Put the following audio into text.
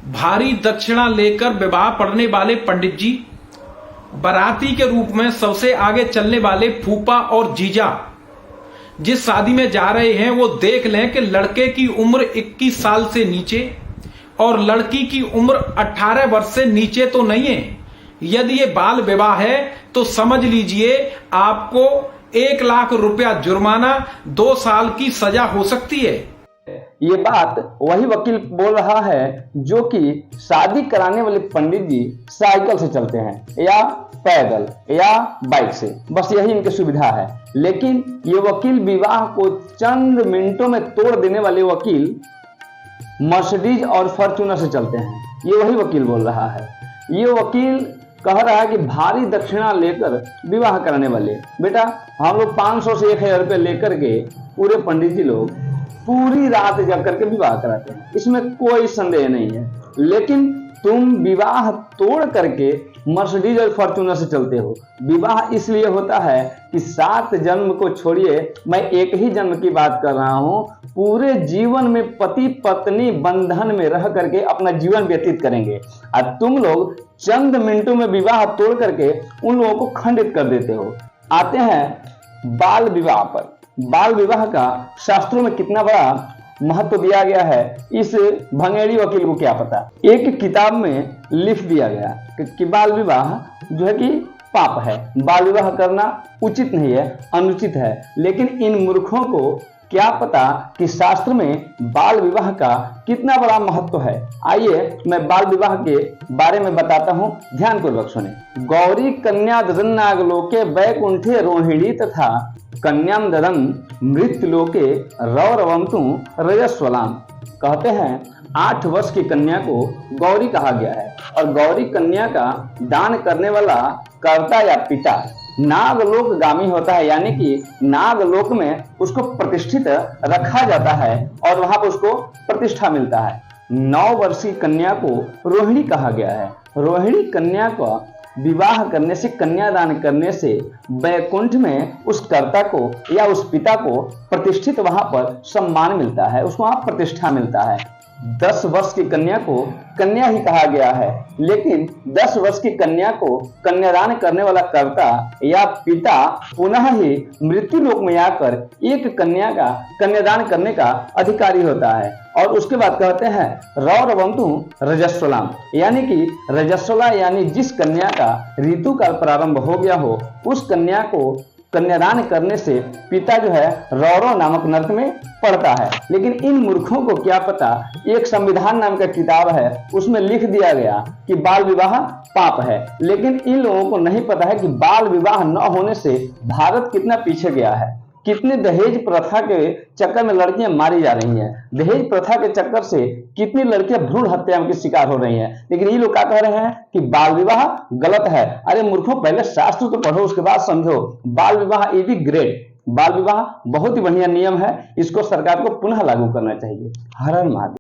भारी दक्षिणा लेकर विवाह पढ़ने वाले पंडित जी, बाराती के रूप में सबसे आगे चलने वाले फूफा और जीजा जिस शादी में जा रहे हैं वो देख लें कि लड़के की उम्र 21 साल से नीचे और लड़की की उम्र 18 वर्ष से नीचे तो नहीं है। यदि ये बाल विवाह है तो समझ लीजिए आपको 1 लाख रुपया जुर्माना, 2 साल की सजा हो सकती है। ये बात वही वकील बोल रहा है जो कि शादी कराने वाले पंडित जी साइकिल से चलते हैं या पैदल या बाइक से, बस यही इनकी सुविधा है। लेकिन ये वकील विवाह को चंद मिनटों में तोड़ देने वाले वकील मर्सिडीज और फॉर्च्यूनर से चलते हैं। ये वही वकील बोल रहा है। ये वकील कह रहा है कि भारी दक्षिणा लेकर विवाह कराने वाले, बेटा हम लोग 500 से 1000 रुपये लेकर के पूरे पंडित जी लोग पूरी रात जग करके विवाह कराते हैं, इसमें कोई संदेह नहीं है। लेकिन तुम विवाह तोड़ करके मर्सिडीज और फॉर्च्यूनर से चलते हो। विवाह इसलिए होता है कि 7 जन्म को छोड़िए, मैं एक ही जन्म की बात कर रहा हूं, पूरे जीवन में पति पत्नी बंधन में रह करके अपना जीवन व्यतीत करेंगे और तुम लोग चंद मिनटों में विवाह तोड़ करके उन लोगों को खंडित कर देते हो। आते हैं बाल विवाह पर। बाल विवाह का शास्त्रों में कितना बड़ा महत्व दिया गया है, इस भंगेड़ी वकील को क्या पता। एक किताब में लिख दिया गया कि बाल विवाह जो है कि पाप है, बाल विवाह करना उचित नहीं है, अनुचित है। लेकिन इन मूर्खों को क्या पता कि शास्त्र में बाल विवाह का कितना बड़ा महत्व है। आइए मैं बाल विवाह के बारे में बताता हूं, ध्यानपूर्वक सुने। गौरी कन्या ददन नागलोके वैकुंठे रोहिणी तथा कन्याम ददन मृत्युलोके रौरवंतु रजस्वलाम। कहते हैं 8 वर्ष की कन्या को गौरी कहा गया है और गौरी कन्या का दान करने वाला कर्ता या पिता नागलोकगामी होता है, यानी कि नागलोक में उसको प्रतिष्ठित रखा जाता है और वहां पर उसको प्रतिष्ठा मिलता है। 9 वर्षीय कन्या को रोहिणी कहा गया है। रोहिणी कन्या को विवाह करने से, कन्यादान करने से वैकुंठ में उस कर्ता को या उस पिता को प्रतिष्ठित वहां पर सम्मान मिलता है, उसको वहां प्रतिष्ठा मिलता है। 10 वर्ष की कन्या को कन्या ही कहा गया है, लेकिन 10 वर्ष की कन्या को कन्यादान करने वाला कर्ता या पिता पुनः ही मृत्यु लोक में आकर एक कन्या का कन्यादान करने का अधिकारी होता है। और उसके बाद कहते हैं रौरवंतु रजस्वलाम, यानी कि रजस्वला यानी जिस कन्या का ऋतु का प्रारंभ हो गया हो, उस कन्या को कन्यादान करने से पिता जो है रौरव नामक नरक में पड़ता है। लेकिन इन मूर्खों को क्या पता, एक संविधान नाम का किताब है, उसमें लिख दिया गया कि बाल विवाह पाप है। लेकिन इन लोगों को नहीं पता है कि बाल विवाह न होने से भारत कितना पीछे गया है, कितने दहेज प्रथा के चक्कर में लड़कियां मारी जा रही हैं, दहेज प्रथा के चक्कर से कितनी लड़कियां भ्रूण हत्या के शिकार हो रही हैं। लेकिन ये लोग क्या कह रहे हैं कि बाल विवाह गलत है। अरे मूर्खों, पहले शास्त्र तो पढ़ो, उसके बाद समझो। बाल विवाह इज ग्रेट, बाल विवाह बहुत ही बढ़िया नियम है, इसको सरकार को पुनः लागू करना चाहिए। हर हर महादेव।